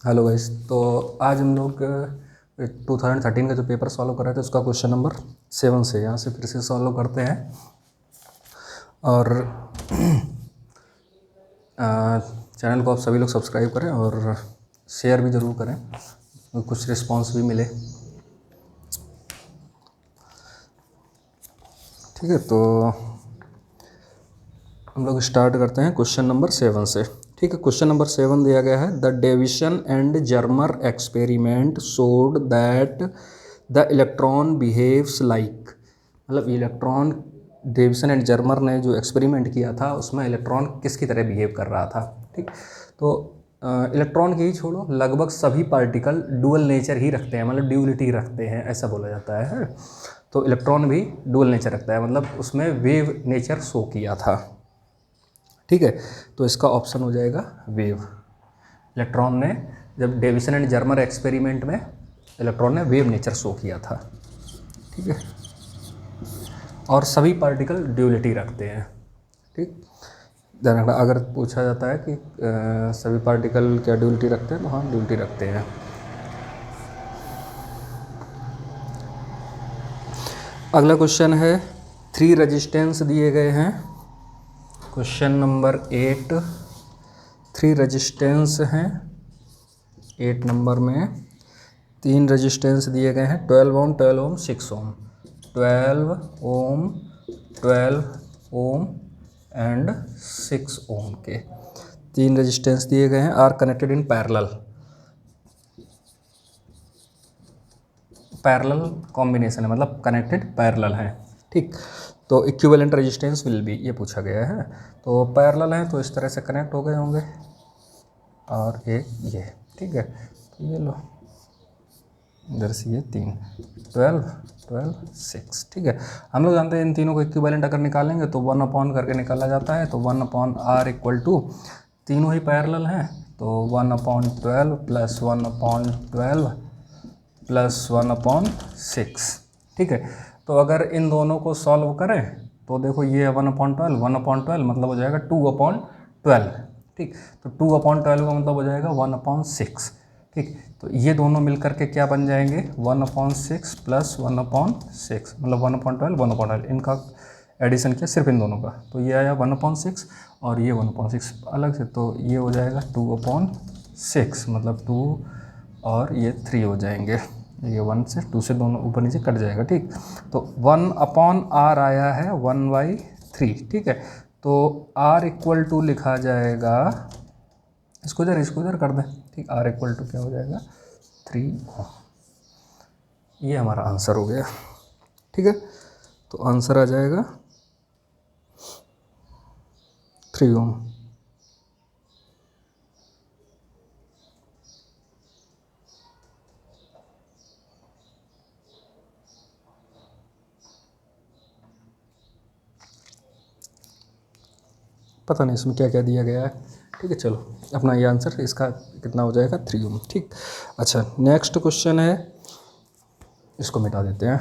Hello guys. तो आज हम लोग 2013 का जो पेपर सॉल्व कर रहे थे उसका क्वेश्चन नंबर 7 से यहाँ से फिर से सॉल्व करते हैं। और चैनल को आप सभी लोग सब्सक्राइब करें और शेयर भी ज़रूर करें, कुछ रिस्पांस भी मिले। ठीक है, तो हम लोग स्टार्ट करते हैं क्वेश्चन नंबर 7 से। ठीक है, क्वेश्चन नंबर 7 दिया गया है, the Davisson and Germer experiment showed that the electron behaves like, मतलब इलेक्ट्रॉन, डेविसन एंड जर्मर ने जो एक्सपेरिमेंट किया था उसमें इलेक्ट्रॉन किसकी तरह बिहेव कर रहा था। ठीक, तो इलेक्ट्रॉन की ही छोड़ो, लगभग सभी पार्टिकल डुअल नेचर ही रखते हैं, मतलब ड्यूलिटी रखते हैं, ऐसा बोला जाता है। तो इलेक्ट्रॉन भी डुअल नेचर रखता है, मतलब उसमें वेव नेचर शो किया था। ठीक है, तो इसका ऑप्शन हो जाएगा वेव। इलेक्ट्रॉन ने, जब डेविसन एंड जर्मर एक्सपेरिमेंट में इलेक्ट्रॉन ने वेव नेचर शो किया था। ठीक है, और सभी पार्टिकल ड्यूलिटी रखते हैं। ठीक, अगर पूछा जाता है कि सभी पार्टिकल क्या ड्यूलिटी रखते हैं, तो हाँ ड्यूलिटी रखते हैं। अगला क्वेश्चन है, 3 रेजिस्टेंस दिए गए हैं। क्वेश्चन नंबर 8, 3 रेजिस्टेंस हैं। 8 नंबर में 3 रेजिस्टेंस दिए गए हैं, 12 ओम, 12 ओम, 6 ओम, 12 ओम, 12 ओम एंड 6 ओम के 3 रेजिस्टेंस दिए गए हैं, are connected in parallel. Parallel combination है, मतलब कनेक्टेड पैरेलल है। ठीक, तो इक्विवेलेंट रेजिस्टेंस विल बी, ये पूछा गया है। तो पैरेलल है तो इस तरह से कनेक्ट हो गए होंगे, और एक ये। ठीक है, तो ये लो इधर से ये 3, 12, 12, 6। ठीक है, हम लोग जानते हैं इन तीनों को इक्विवेलेंट अगर निकालेंगे तो 1 अपॉन करके निकाला जाता है। तो 1 अपॉन आर इक्वल टू, तीनों ही पैरेलल हैं, तो 1 upon 12 plus 1 upon 12 plus 1 upon 6। ठीक है, तो अगर इन दोनों को सॉल्व करें तो देखो ये 1 अपॉन 12, 1 अपॉन 12 मतलब हो जाएगा 2 अपॉन 12। ठीक, तो 2 अपॉन 12 का मतलब हो जाएगा 1 अपॉन 6। ठीक, तो ये दोनों मिलकर के क्या बन जाएंगे, 1 अपॉन 6 प्लस 1 अपॉन 6, मतलब 1 अपॉन 12, 1 अपॉन 12, इनका एडिशन किया सिर्फ इन दोनों का, तो ये आया 1 अपॉन 6 और ये 1 अपॉन 6 अलग से, तो ये हो जाएगा 2 अपॉन 6, मतलब 2 और ये 3 हो जाएंगे। ये 1 से 2 से दोनों ऊपर नीचे कट जाएगा। ठीक, तो 1 अपॉन आर आया है 1/3। ठीक है, तो आर इक्वल टू लिखा जाएगा, इसको इधर कर दें। ठीक, आर इक्वल टू क्या हो जाएगा, 3 ओम। ये हमारा आंसर हो गया। ठीक है, तो आंसर आ जाएगा 3 ओम। पता नहीं इसमें क्या क्या दिया गया है। ठीक है, चलो अपना ये आंसर, इसका कितना हो जाएगा, 3 ओम। ठीक, अच्छा नेक्स्ट क्वेश्चन है, इसको मिटा देते हैं।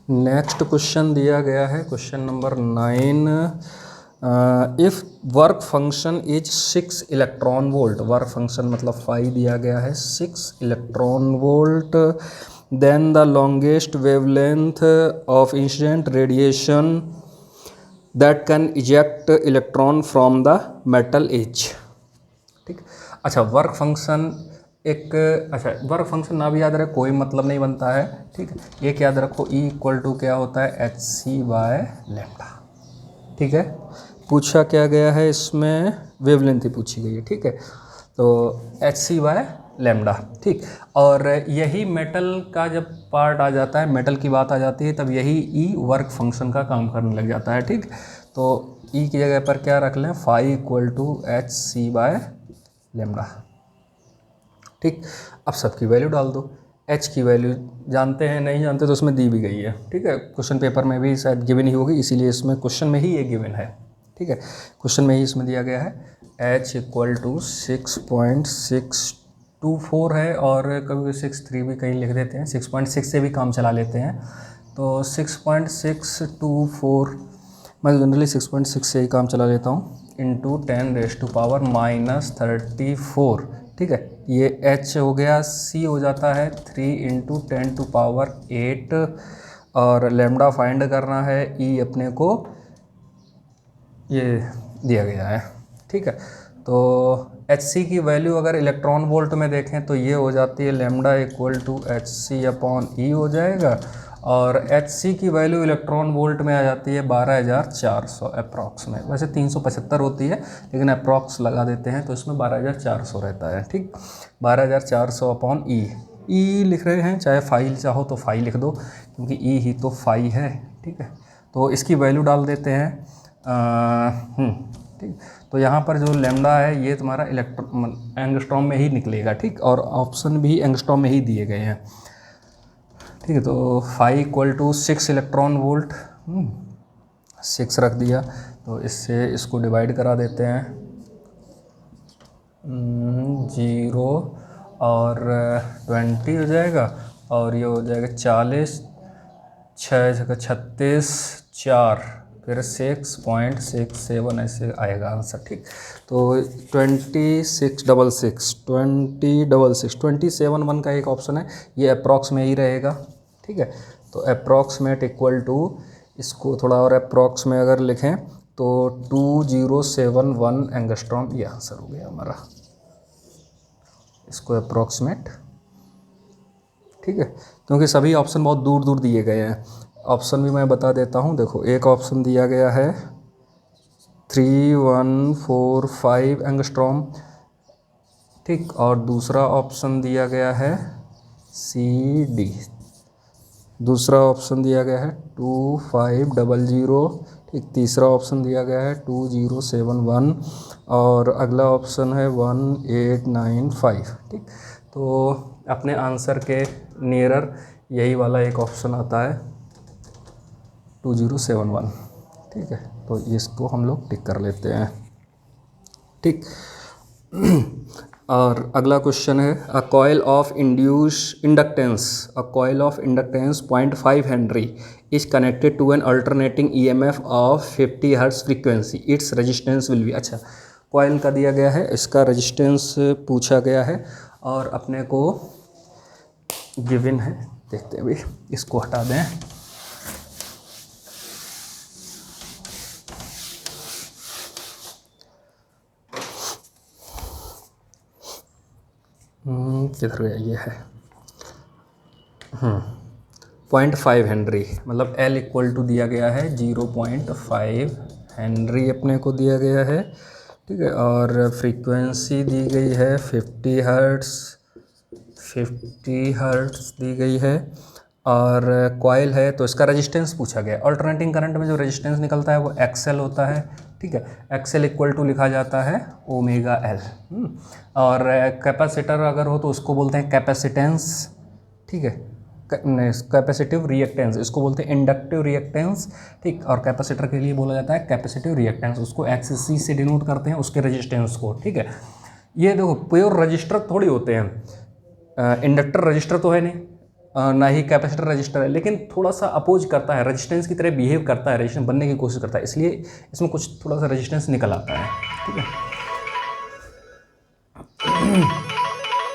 नेक्स्ट क्वेश्चन दिया गया है, question number 9, if work function is 6 electron volt, work function मतलब फाई दिया गया है 6 electron volt, then the longest wavelength of incident radiation that can eject electron from the metal is. ठीक, अच्छा वर्क फंक्शन एक, अच्छा वर्क फंक्शन ना भी याद रहे कोई मतलब नहीं बनता है। ठीक है, एक याद रखो, E इक्वल टू क्या होता है, hc/λ। ठीक है, पूछा क्या गया है इसमें, वेवलेंथ ही पूछी गई है। ठीक है, तो hc/λ। ठीक, और यही मेटल का जब पार्ट आ जाता है, मेटल की बात आ जाती है, तब यही E वर्क फंक्शन का काम करने लग जाता है। ठीक, तो E की जगह पर क्या रख लें, फाई इक्वल टू hc/λ। ठीक, अब सबकी वैल्यू डाल दो, h की वैल्यू जानते हैं, नहीं जानते तो उसमें दी भी गई है। ठीक है, क्वेश्चन पेपर में भी शायद गिवन ही होगी, इसीलिए इसमें क्वेश्चन में ही ये गिवन है। ठीक है, क्वेश्चन में ही इसमें दिया गया है h इक्वल टू 6.624 है, और कभी 6.3 भी कहीं लिख देते हैं, 6.6 से भी काम चला लेते हैं। तो 6.624 मैं जनरली 6.6 से ही काम चला लेता हूँ, इंटू 10⁻⁻34। ठीक है, ये h हो गया, c हो जाता है 3 × 10⁸ और लैम्डा फाइंड करना है, e अपने को ये दिया गया है। ठीक है, तो hc की वैल्यू अगर इलेक्ट्रॉन वोल्ट में देखें तो ये हो जाती है लैम्डा = hc/e हो जाएगा, और hc की वैल्यू इलेक्ट्रॉन वोल्ट में आ जाती है 12400 अप्रॉक्स में। वैसे 375 होती है, लेकिन अप्रॉक्स लगा देते हैं तो इसमें 12400 रहता है। ठीक, 12400/e, e लिख रहे हैं, चाहे फाइल चाहो तो फाई लिख दो, क्योंकि e ही तो फाई है। ठीक है, तो इसकी वैल्यू डाल देते हैं। ठीक, तो यहाँ पर जो लैम्डा है ये तुम्हारा एंगस्ट्रॉम में ही निकलेगा। ठीक, और ऑप्शन भी एंगस्ट्रॉम में ही दिए गए हैं। ठीक है, तो फाई = 6 इलेक्ट्रॉन वोल्ट, 6 रख दिया, तो इससे इसको डिवाइड करा देते हैं, 0 और 20 हो जाएगा, और ये हो जाएगा 40, 6 जगह 36, 4 फिर 6.67 ऐसे आएगा आंसर। ठीक, तो 27 का एक ऑप्शन है, ये अप्रॉक्स में ही रहेगा। ठीक है, तो अप्रॉक्सीमेट इक्वल टू, इसको थोड़ा और अप्रॉक्स में अगर लिखें तो 2071 एंगस्ट्रॉम, ये आंसर हो गया हमारा, इसको अप्रॉक्सीमेट। ठीक है, क्योंकि सभी ऑप्शन बहुत दूर दूर दिए गए हैं। ऑप्शन भी मैं बता देता हूँ, देखो एक ऑप्शन दिया गया है 3145 एंगस्ट्रॉम। ठीक, और दूसरा ऑप्शन दिया गया है CD, दूसरा ऑप्शन दिया गया है 2500। ठीक, तीसरा ऑप्शन दिया गया है 2071, और अगला ऑप्शन है 1895। ठीक, तो अपने आंसर के नियरर यही वाला एक ऑप्शन आता है 2071। ठीक है, तो इसको हम लोग टिक कर लेते हैं। ठीक, और अगला क्वेश्चन है, a coil of inductance 0.5 henry is connected to an alternating EMF of 50 hertz frequency, its resistance will be. अच्छा, कॉइल का दिया गया है, इसका रेजिस्टेंस पूछा गया है, और अपने को गिवन है, देखते हैं भी, इसको हटा दें। किधर गया, ये है 0.5 हेनरी, मतलब L = दिया गया है 0.5 हेनरी अपने को दिया गया है। ठीक है, और फ्रीक्वेंसी दी गई है 50 हर्ट्स दी गई है, और कॉइल है तो इसका रेजिस्टेंस पूछा गया। अल्टरनेटिंग करंट में जो रेजिस्टेंस निकलता है वो XL होता है। ठीक है, XL = लिखा जाता है ω/L। और कैपेसिटर अगर हो तो उसको बोलते हैं कैपेसिटेंस। ठीक है, कैपेसिटिव रिएक्टेंस, इसको बोलते हैं इंडक्टिव रिएक्टेंस। ठीक, और कैपेसिटर के लिए बोला जाता है कैपेसिटिव रिएक्टेंस, उसको XC से डिनोट करते हैं उसके रेजिस्टेंस को। ठीक है, ये देखो प्योर रजिस्टर थोड़ी होते हैं, इंडक्टर रजिस्टर तो है नहीं, ना ही कैपेसिटर रजिस्टर है, लेकिन थोड़ा सा अपोज करता है, रेजिस्टेंस की तरह बिहेव करता है, रेजिस्टेंस बनने की कोशिश करता है, इसलिए इसमें कुछ थोड़ा सा रेजिस्टेंस निकल आता है। ठीक है,